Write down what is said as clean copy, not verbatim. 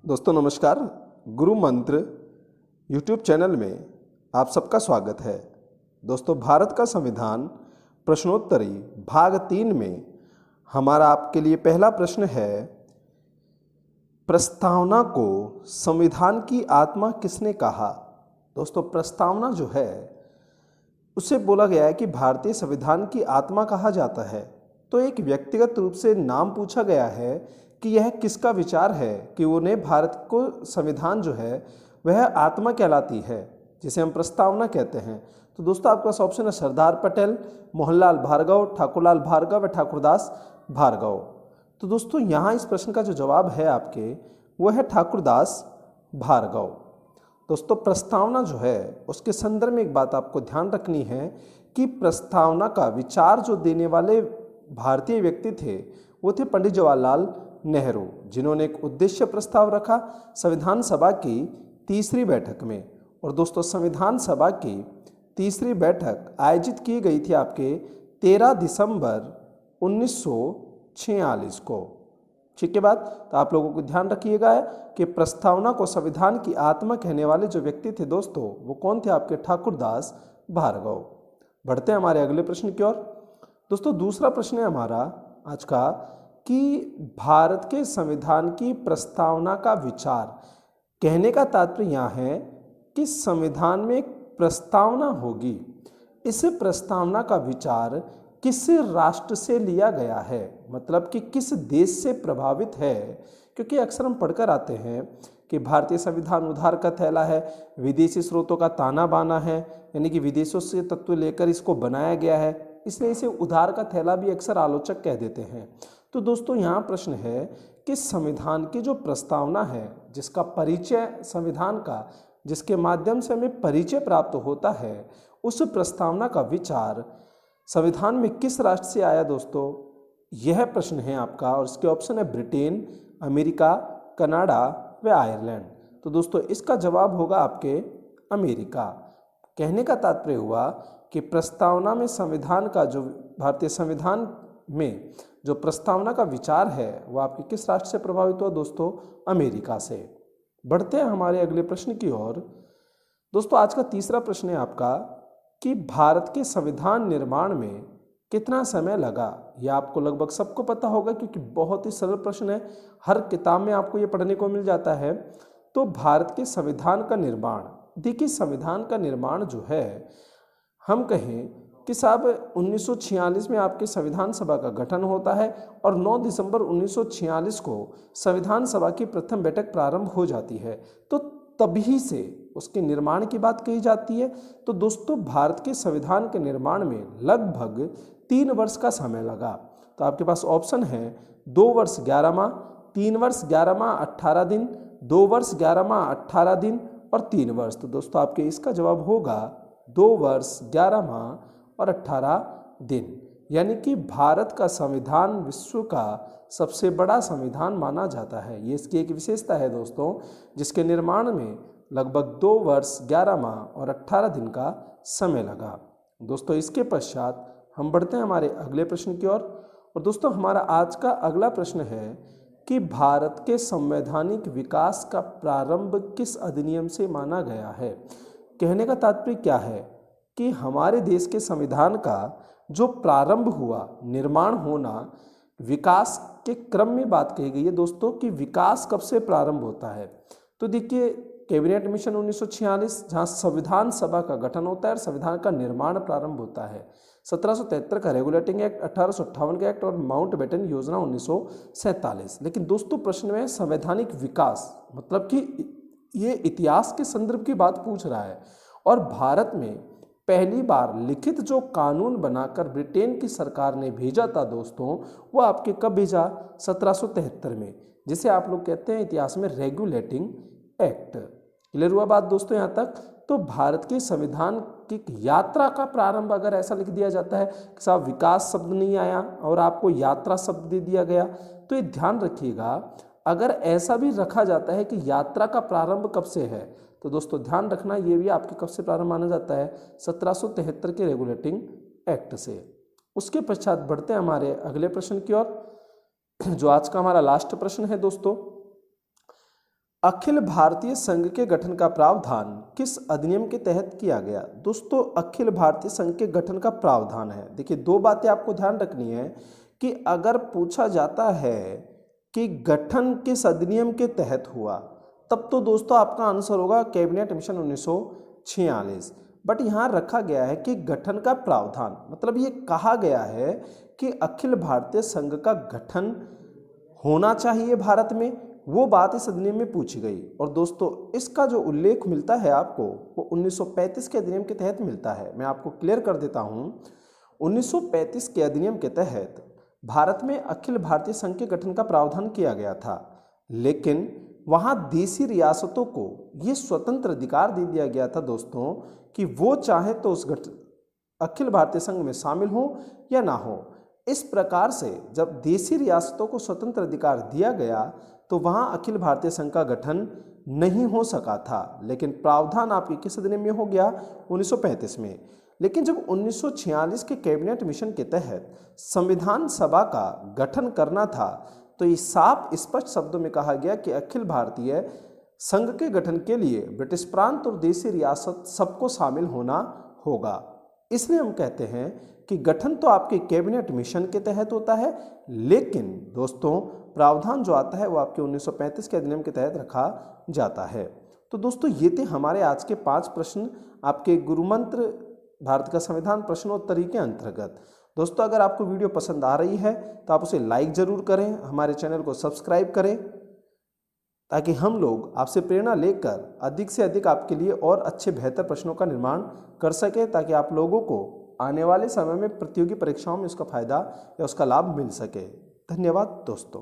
दोस्तों नमस्कार। गुरु मंत्र यूट्यूब चैनल में आप सबका स्वागत है। दोस्तों भारत का संविधान प्रश्नोत्तरी भाग 3 में हमारा आपके लिए पहला प्रश्न है, प्रस्तावना को संविधान की आत्मा किसने कहा। दोस्तों प्रस्तावना जो है उससे बोला गया है कि भारतीय संविधान की आत्मा कहा जाता है। तो एक व्यक्तिगत रूप से नाम पूछा गया है कि यह किसका विचार है कि उन्हें भारत को संविधान जो है वह आत्मा कहलाती है, जिसे हम प्रस्तावना कहते हैं। तो दोस्तों आपके पास ऑप्शन है सरदार पटेल, मोहनलाल भार्गव, ठाकुरलाल भार्गव व ठाकुरदास भार्गव। तो दोस्तों यहाँ इस प्रश्न का जो जवाब है आपके वह है ठाकुरदास भार्गव। दोस्तों प्रस्तावना जो है उसके संदर्भ में एक बात आपको ध्यान रखनी है कि प्रस्तावना का विचार जो देने वाले भारतीय व्यक्ति थे वो थे पंडित जवाहरलाल नेहरू, जिन्होंने एक उद्देश्य प्रस्ताव रखा संविधान सभा की तीसरी बैठक में। और दोस्तों संविधान सभा की तीसरी बैठक आयोजित की गई थी आपके 13 दिसंबर 1946 को। ठीक है बात। तो आप लोगों को ध्यान रखिएगा कि प्रस्तावना को संविधान की आत्मा कहने वाले जो व्यक्ति थे दोस्तों वो कौन थे आपके, ठाकुरदास भार्गव। बढ़ते हैं हमारे अगले प्रश्न की ओर। दोस्तों दूसरा प्रश्न है हमारा आज का कि भारत के संविधान की प्रस्तावना का विचार। कहने का तात्पर्य यहाँ है कि संविधान में एक प्रस्तावना होगी, इस प्रस्तावना का विचार किस राष्ट्र से लिया गया है, मतलब कि किस देश से प्रभावित है। क्योंकि अक्सर हम पढ़कर आते हैं कि भारतीय संविधान उधार का थैला है, विदेशी स्रोतों का ताना बाना है, यानी कि विदेशों से तत्व लेकर इसको बनाया गया है, इसलिए इसे उधार का थैला भी अक्सर आलोचक कह देते हैं। तो दोस्तों यहाँ प्रश्न है कि संविधान की जो प्रस्तावना है, जिसका परिचय संविधान का, जिसके माध्यम से हमें परिचय प्राप्त होता है, उस प्रस्तावना का विचार संविधान में किस राष्ट्र से आया दोस्तों, यह प्रश्न है आपका। और इसके ऑप्शन है ब्रिटेन, अमेरिका, कनाडा व आयरलैंड। तो दोस्तों इसका जवाब होगा आपके अमेरिका। कहने का तात्पर्य हुआ कि प्रस्तावना में संविधान का जो भारतीय संविधान में जो प्रस्तावना का विचार है वो आपके किस राष्ट्र से प्रभावित हुआ दोस्तों, अमेरिका से। बढ़ते हैं हमारे अगले प्रश्न की ओर। दोस्तों आज का तीसरा प्रश्न है आपका कि भारत के संविधान निर्माण में कितना समय लगा। यह आपको लगभग सबको पता होगा क्योंकि बहुत ही सरल प्रश्न है, हर किताब में आपको ये पढ़ने को मिल जाता है। तो भारत के संविधान का निर्माण, देखिए संविधान का निर्माण जो है, हम कहें कि साहब 1946 में आपके संविधान सभा का गठन होता है और 9 दिसंबर 1946 को संविधान सभा की प्रथम बैठक प्रारंभ हो जाती है। तो तभी से उसके निर्माण की बात कही जाती है। तो दोस्तों भारत के संविधान के निर्माण में लगभग 3 वर्ष का समय लगा। तो आपके पास ऑप्शन है 2 वर्ष 11 माह, 3 वर्ष 11 माह 18 दिन, 2 वर्ष 11 माह 18 दिन और 3 वर्ष। तो दोस्तों आपके इसका जवाब होगा 2 वर्ष 11 माह और 18 दिन। यानी कि भारत का संविधान विश्व का सबसे बड़ा संविधान माना जाता है। ये इसकी एक विशेषता है दोस्तों, जिसके निर्माण में लगभग 2 वर्ष 11 माह और 18 दिन का समय लगा। दोस्तों इसके पश्चात हम बढ़ते हैं हमारे अगले प्रश्न की ओर। और दोस्तों हमारा आज का अगला प्रश्न है कि भारत के संवैधानिक विकास का प्रारंभ किस अधिनियम से माना गया है। कहने का तात्पर्य क्या है कि हमारे देश के संविधान का जो प्रारंभ हुआ, निर्माण होना, विकास के क्रम में बात कही गई है दोस्तों कि विकास कब से प्रारंभ होता है। तो देखिए कैबिनेट मिशन 1946 जहाँ संविधान सभा का गठन होता है और संविधान का निर्माण प्रारंभ होता है। 1773 का रेगुलेटिंग एक्ट, 1858 का एक्ट और माउंट बेटन योजना 1947। लेकिन दोस्तों प्रश्न में संवैधानिक विकास, मतलब कि ये इतिहास के संदर्भ की बात पूछ रहा है। और भारत में पहली बार लिखित जो कानून बनाकर ब्रिटेन की सरकार ने भेजा था दोस्तों, वो आपके कब भेजा, 1773 में, जिसे आप लोग कहते हैं इतिहास में रेगुलेटिंग एक्ट। क्लियर हुआ बात दोस्तों यहाँ तक। तो भारत के संविधान की यात्रा का प्रारंभ अगर ऐसा लिख दिया जाता है कि साहब विकास शब्द नहीं आया और आपको यात्रा शब्द दे दिया गया, तो ये ध्यान रखिएगा। अगर ऐसा भी रखा जाता है कि यात्रा का प्रारंभ कब से है, तो दोस्तों ध्यान रखना ये भी आपके कब से प्रारंभ माना जाता है, 1773 के रेगुलेटिंग एक्ट से। उसके पश्चात बढ़ते हैं हमारे अगले प्रश्न की ओर, जो आज का हमारा लास्ट प्रश्न है दोस्तों। अखिल भारतीय संघ के गठन का प्रावधान किस अधिनियम के तहत किया गया? दोस्तों, अखिल भारतीय संघ के गठन का प्रावधान है, देखिए दो बातें आपको ध्यान रखनी है कि अगर पूछा जाता है कि गठन किस अधिनियम के तहत हुआ, तब तो दोस्तों आपका आंसर होगा कैबिनेट मिशन 1946। बट यहाँ रखा गया है कि गठन का प्रावधान, मतलब ये कहा गया है कि अखिल भारतीय संघ का गठन होना चाहिए भारत में, वो बात इस अधिनियम में पूछी गई। और दोस्तों इसका जो उल्लेख मिलता है आपको वो 1935 के अधिनियम के तहत मिलता है। मैं आपको क्लियर कर देता हूँ, 1935 के अधिनियम के तहत भारत में अखिल भारतीय संघ के गठन का प्रावधान किया गया था, लेकिन वहाँ देशी रियासतों को ये स्वतंत्र अधिकार दे दिया गया था दोस्तों कि वो चाहे तो उस अखिल भारतीय संघ में शामिल हो या ना हो। इस प्रकार से जब देशी रियासतों को स्वतंत्र अधिकार दिया गया तो वहाँ अखिल भारतीय संघ का गठन नहीं हो सका था, लेकिन प्रावधान आपके किस अधिनियम में हो गया? 1935 में। लेकिन जब 1946 के कैबिनेट मिशन के तहत संविधान सभा का गठन करना था तो ये साफ स्पष्ट शब्दों में कहा गया कि अखिल भारतीय संघ के गठन के लिए ब्रिटिश प्रांत और देशी रियासत सबको शामिल होना होगा। इसलिए हम कहते हैं कि गठन तो आपके कैबिनेट मिशन के तहत होता है, लेकिन दोस्तों प्रावधान जो आता है वो आपके 1935 के अधिनियम के तहत रखा जाता है। तो दोस्तों ये थे हमारे आज के 5 प्रश्न आपके गुरुमंत्र भारत का संविधान प्रश्नोत्तरी के अंतर्गत। दोस्तों अगर आपको वीडियो पसंद आ रही है तो आप उसे लाइक ज़रूर करें, हमारे चैनल को सब्सक्राइब करें, ताकि हम लोग आपसे प्रेरणा लेकर अधिक से अधिक आपके लिए और अच्छे बेहतर प्रश्नों का निर्माण कर सकें, ताकि आप लोगों को आने वाले समय में प्रतियोगी परीक्षाओं में उसका फायदा या उसका लाभ मिल सके। धन्यवाद दोस्तों।